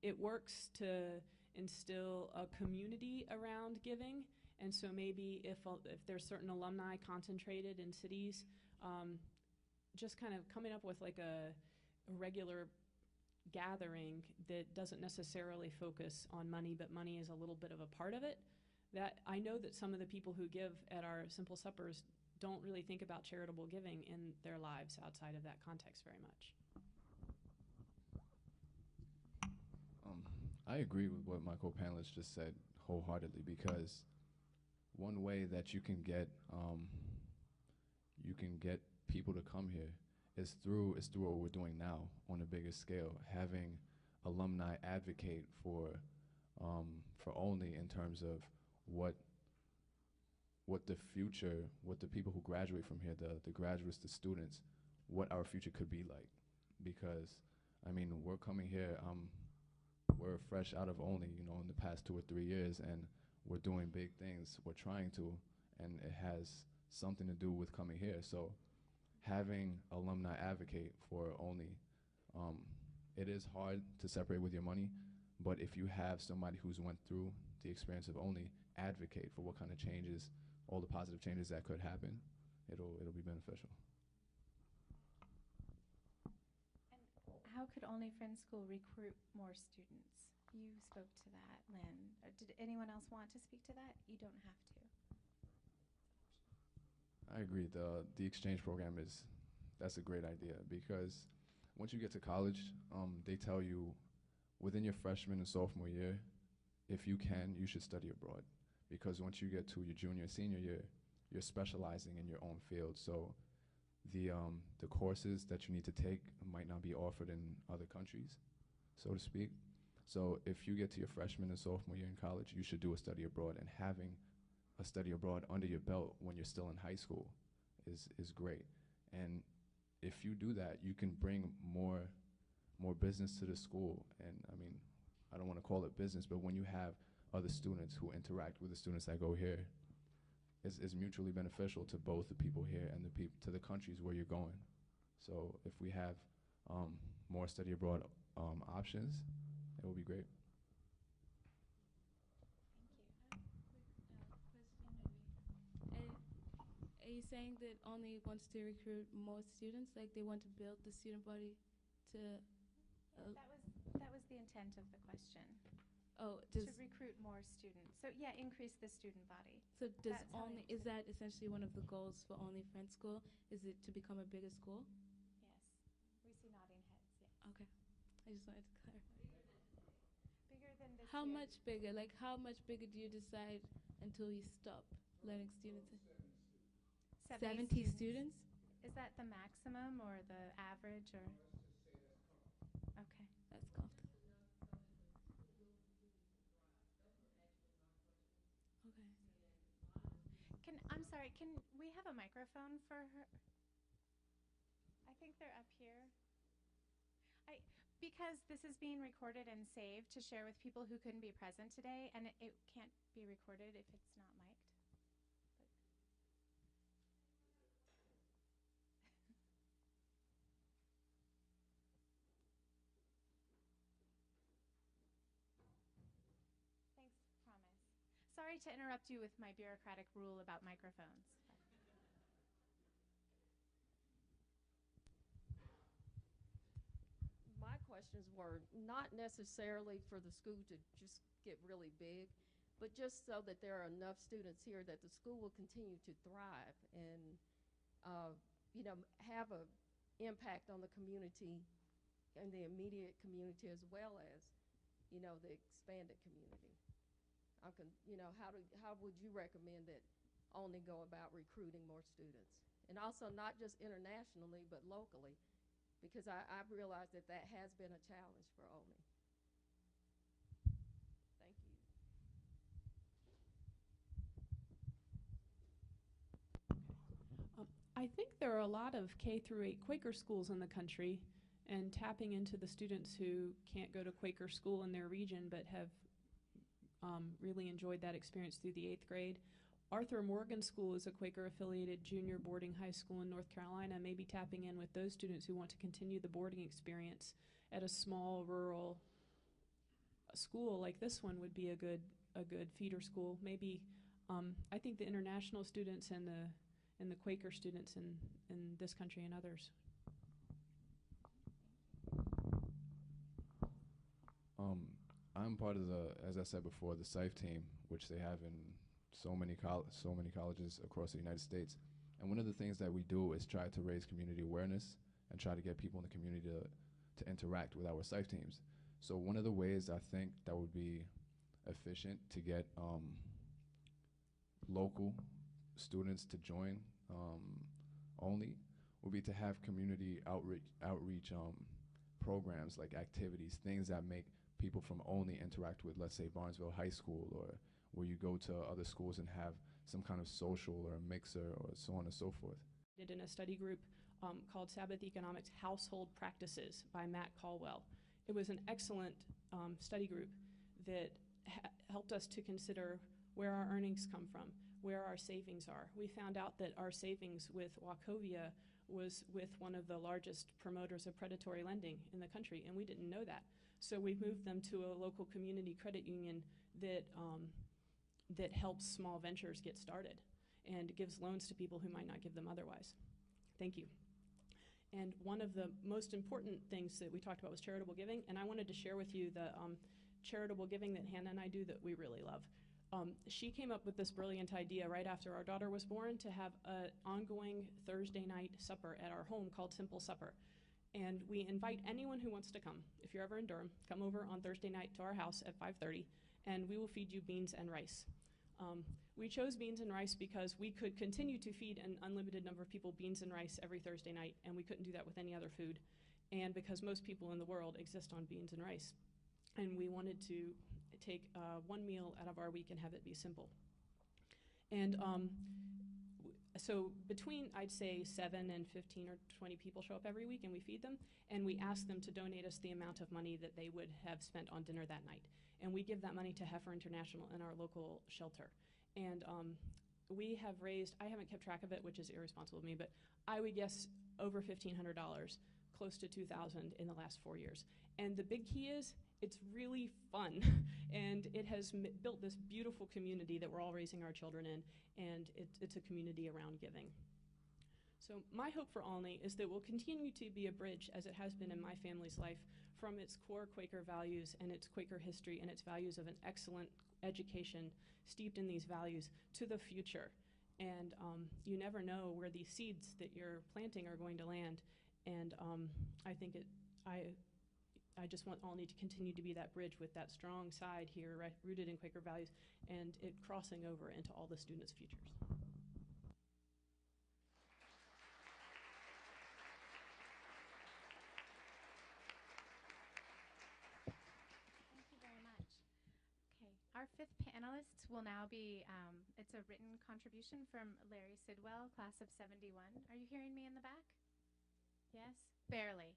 it works to instill a community around giving. And so maybe if there's certain alumni concentrated in cities, just kind of coming up with like a regular gathering that doesn't necessarily focus on money, but money is a little bit of a part of it. That I know that some of the people who give at our simple suppers don't really think about charitable giving in their lives outside of that context very much. I agree with what my co-panelists just said wholeheartedly, because one way that you can get people to come here is through what we're doing now on a bigger scale, having alumni advocate for Olney in terms of what the future, what the people who graduate from here, the graduates, the students, what our future could be like. Because, I mean, we're coming here, we're fresh out of Olney, you know, in the past 2 or 3 years, and we're doing big things, we're trying to, and it has something to do with coming here. So having alumni advocate for Olney, it is hard to separate with your money, but if you have somebody who's went through the experience of Olney advocate for what kind of changes, all the positive changes that could happen, it'll be beneficial. And how could Olney Friends School recruit more students? You spoke to that, Lynn. Did anyone else want to speak to that? You don't have to. I agree. The exchange program that's a great idea, because once you get to college, they tell you within your freshman and sophomore year, if you can, you should study abroad, because once you get to your junior and senior year, you're specializing in your own field. So the courses that you need to take might not be offered in other countries, so to speak. So if you get to your freshman and sophomore year in college, you should do a study abroad, and having a study abroad under your belt when you're still in high school is great. And if you do that, you can bring more business to the school. And I mean, I don't want to call it business, but when you have other students who interact with the students that go here, it's mutually beneficial to both the people here and to the countries where you're going. So if we have more study abroad options, it will be great. Are you saying that Olney wants to recruit more students, like they want to build the student body to? That was the intent of the question. Oh, to recruit more students. So yeah, increase the student body. So is that essentially one of the goals for Olney Friends School? Is it to become a bigger school? Yes, we see nodding heads. Yes. Okay, I just wanted to clarify. Bigger than this How year. much bigger? Like how much bigger do you decide until you stop letting students in? 70 students? Is that the maximum or the average or? Okay. That's comfortable. Okay. I'm sorry, can we have a microphone for her? I think they're up here. Because this is being recorded and saved to share with people who couldn't be present today, and it can't be recorded if it's not mic'd. Sorry to interrupt you with my bureaucratic rule about microphones. My questions were not necessarily for the school to just get really big, but just so that there are enough students here that the school will continue to thrive and, you know, have an impact on the community and the immediate community as well as, you know, the expanded community. You know, how would you recommend that Olney go about recruiting more students? And also not just internationally, but locally, because I've realized that has been a challenge for Olney. Thank you. I think there are a lot of K-8 Quaker schools in the country, and tapping into the students who can't go to Quaker school in their region but have really enjoyed that experience through the 8th grade. Arthur Morgan School is a Quaker-affiliated junior boarding high school in North Carolina, maybe tapping in with those students who want to continue the boarding experience at a small rural school like this one would be a good feeder school. Maybe I think the international students and the Quaker students in this country and others. I'm part of the, as I said before, the SIFE team, which they have in so many colleges across the United States. And one of the things that we do is try to raise community awareness and try to get people in the community to interact with our SIFE teams. So one of the ways I think that would be efficient to get local students to join Olney would be to have community outreach programs, like activities, things that make people from Olney interact with, let's say, Barnesville High School, or where you go to other schools and have some kind of social or a mixer or so on and so forth. Did in a study group called Sabbath Economics Household Practices by Matt Caldwell. It was an excellent study group that helped us to consider where our earnings come from, where our savings are. We found out that our savings with Wachovia was with one of the largest promoters of predatory lending in the country, and we didn't know that. So we moved them to a local community credit union that that helps small ventures get started and gives loans to people who might not give them otherwise. Thank you. And one of the most important things that we talked about was charitable giving, and I wanted to share with you the charitable giving that Hannah and I do that we really love. She came up with this brilliant idea right after our daughter was born to have an ongoing Thursday night supper at our home called Simple Supper. And we invite anyone who wants to come. If you're ever in Durham, come over on Thursday night to our house at 5:30, and we will feed you beans and rice. We chose beans and rice because we could continue to feed an unlimited number of people beans and rice every Thursday night, and we couldn't do that with any other food, and because most people in the world exist on beans and rice. And we wanted to take one meal out of our week and have it be simple. And so between, I'd say, 7 and 15 or 20 people show up every week, and we feed them, and we ask them to donate us the amount of money that they would have spent on dinner that night. And we give that money to Heifer International in our local shelter. And we have raised, I haven't kept track of it, which is irresponsible of me, but I would guess over $1,500, close to $2,000 in the last 4 years. And the big key is, it's really fun. And it has built this beautiful community that we're all raising our children in, and it's a community around giving. So my hope for Olney is that we'll continue to be a bridge, as it has been in my family's life, from its core Quaker values and its Quaker history and its values of an excellent education steeped in these values to the future. And you never know where these seeds that you're planting are going to land. And I think I just want Olney to continue to be that bridge with that strong side here, rooted in Quaker values, and it crossing over into all the students' futures. Thank you very much. Okay, our fifth panelist will now be, it's a written contribution from Larry Sidwell, class of 71. Are you hearing me in the back? Yes? Barely.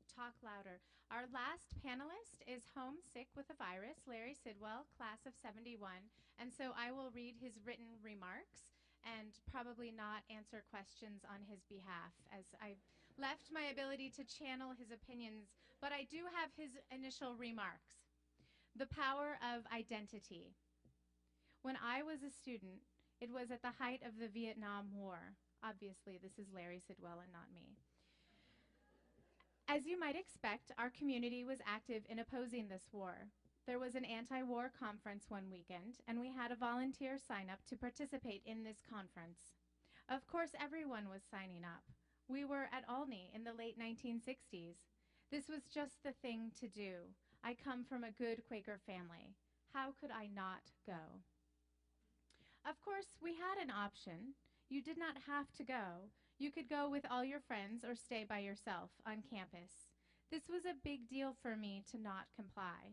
Talk louder. Our last panelist is homesick with a virus, Larry Sidwell, class of 71, and so I will read his written remarks and probably not answer questions on his behalf, as I left my ability to channel his opinions, but I do have his initial remarks. The power of identity. When I was a student, it was at the height of the Vietnam War. Obviously, this is Larry Sidwell and not me. As you might expect, our community was active in opposing this war. There was an anti-war conference one weekend, and we had a volunteer sign up to participate in this conference. Of course, everyone was signing up. We were at Olney in the late 1960s. This was just the thing to do. I come from a good Quaker family. How could I not go? Of course, we had an option. You did not have to go. You could go with all your friends or stay by yourself on campus. This was a big deal for me to not comply.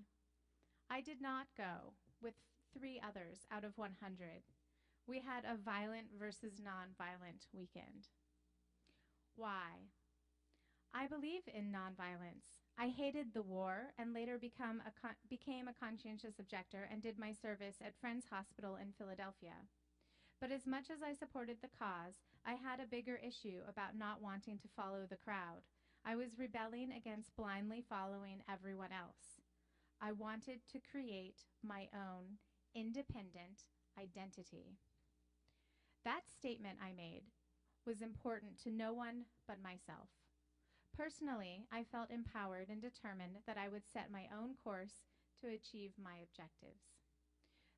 I did not go with 3 others out of 100. We had a violent versus nonviolent weekend. Why? I believe in nonviolence. I hated the war and later became a conscientious objector and did my service at Friends Hospital in Philadelphia. But as much as I supported the cause, I had a bigger issue about not wanting to follow the crowd. I was rebelling against blindly following everyone else. I wanted to create my own independent identity. That statement I made was important to no one but myself. Personally, I felt empowered and determined that I would set my own course to achieve my objectives.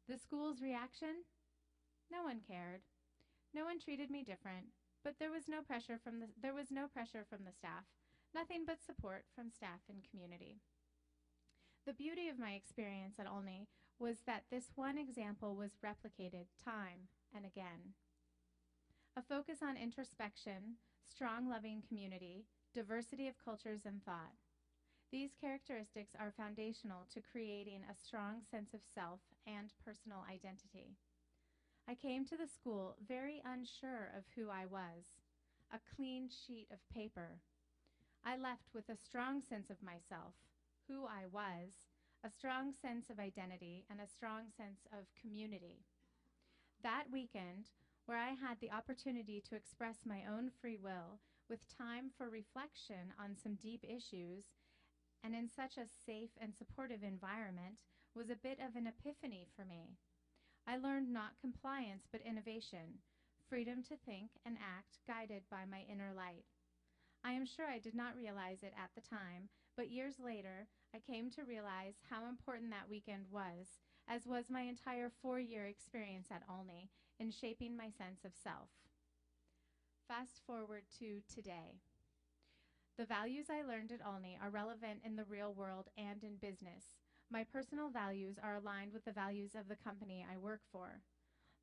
The school's reaction? No one cared. No one treated me different, but there was no pressure from the staff, nothing but support from staff and community. The beauty of my experience at Olney was that this one example was replicated time and again. A focus on introspection, strong, loving community, diversity of cultures and thought. These characteristics are foundational to creating a strong sense of self and personal identity. I came to the school very unsure of who I was, a clean sheet of paper. I left with a strong sense of myself, who I was, a strong sense of identity, and a strong sense of community. That weekend, where I had the opportunity to express my own free will with time for reflection on some deep issues, and in such a safe and supportive environment, was a bit of an epiphany for me. I learned not compliance but innovation, freedom to think and act guided by my inner light. I am sure I did not realize it at the time, but years later, I came to realize how important that weekend was, as was my entire 4-year experience at Olney in shaping my sense of self. Fast forward to today. The values I learned at Olney are relevant in the real world and in business. My personal values are aligned with the values of the company I work for.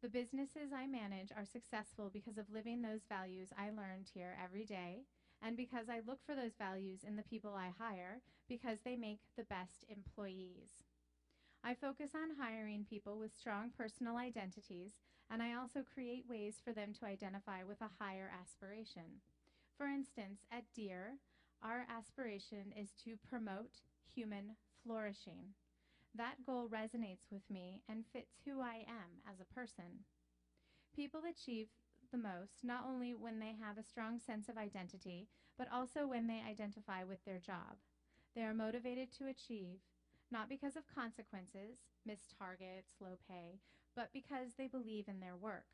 The businesses I manage are successful because of living those values I learned here every day, and because I look for those values in the people I hire, because they make the best employees. I focus on hiring people with strong personal identities, and I also create ways for them to identify with a higher aspiration. For instance, at Deere, our aspiration is to promote human flourishing. That goal resonates with me and fits who I am as a person. People achieve the most not only when they have a strong sense of identity, but also when they identify with their job. They are motivated to achieve, not because of consequences, missed targets, low pay, but because they believe in their work.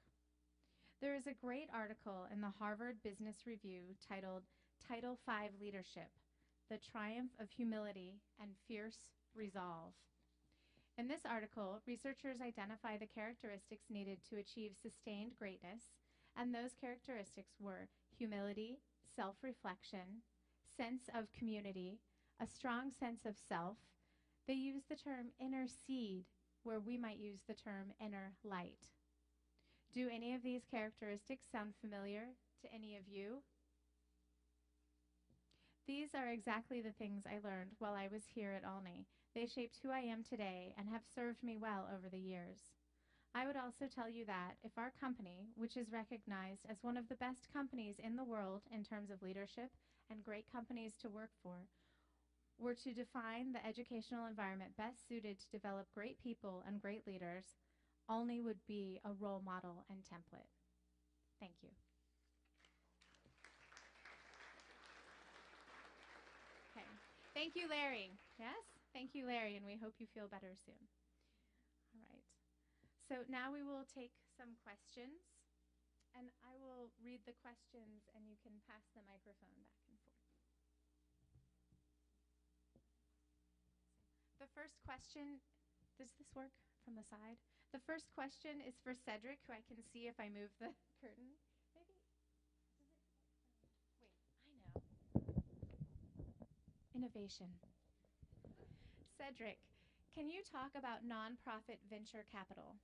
There is a great article in the Harvard Business Review titled Title V Leadership, The Triumph of Humility and Fierce Resolve. In this article, researchers identify the characteristics needed to achieve sustained greatness, and those characteristics were humility, self-reflection, sense of community, a strong sense of self. They use the term inner seed, where we might use the term inner light. Do any of these characteristics sound familiar to any of you? These are exactly the things I learned while I was here at Olney. They shaped who I am today and have served me well over the years. I would also tell you that if our company, which is recognized as one of the best companies in the world in terms of leadership and great companies to work for, were to define the educational environment best suited to develop great people and great leaders, Olney would be a role model and template. Thank you. Okay. Thank you, Larry. Yes? Thank you, Larry, and we hope you feel better soon. All right. So now we will take some questions, and I will read the questions, and you can pass the microphone back and forth. The first question, does this work from the side? The first question is for Cedrick, who I can see if I move the curtain. Maybe, wait, I know. Innovation. Cedrick, can you talk about nonprofit venture capital?